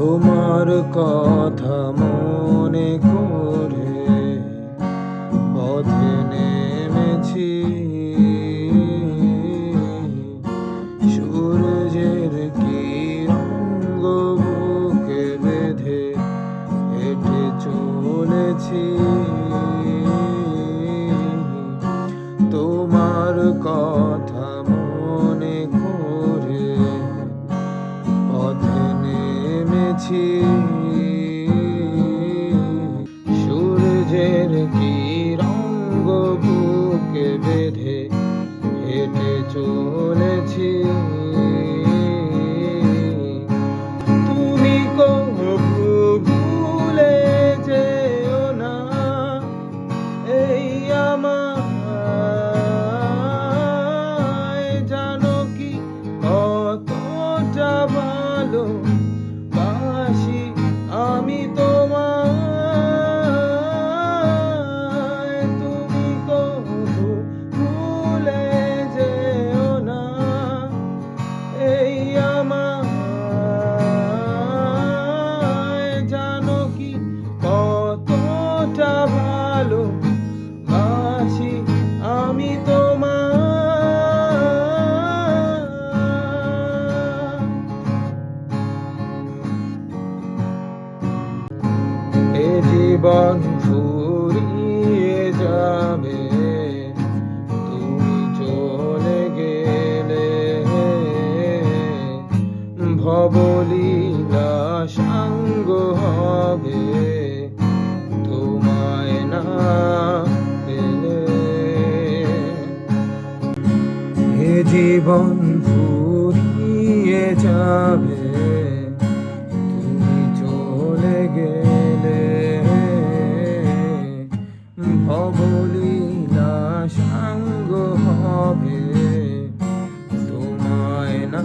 তোমার কথা মনে করে পথে নেমেছি, সূর্যের কিরণ বুকে বেঁধে হেঁটে চলেছি। তোমার কথা মনে করে পথে নেমেছি, সূর্যের কিরণ বুকে বেঁধে হেঁটে চলেছি। তুমি কবু ভুলে যেও না এই আমায়, জানো কি কতটা ভালো বাসি আমি তোমায়। তুমি কবু ভুলে যেও না এই আমায়, জানো কি কতটা ভালো বাসি আমি তোমায়। এ জীবন ফুরিয়ে যাবে তুমি চলে গেলে, ভবলীলা সাঙ্গ হবে তোমায় না পেলে। এ জীবন ফুরিয়ে যাবে তুমি চলে গেলে, ভবলীলা সাঙ্গ হবে তোমায় না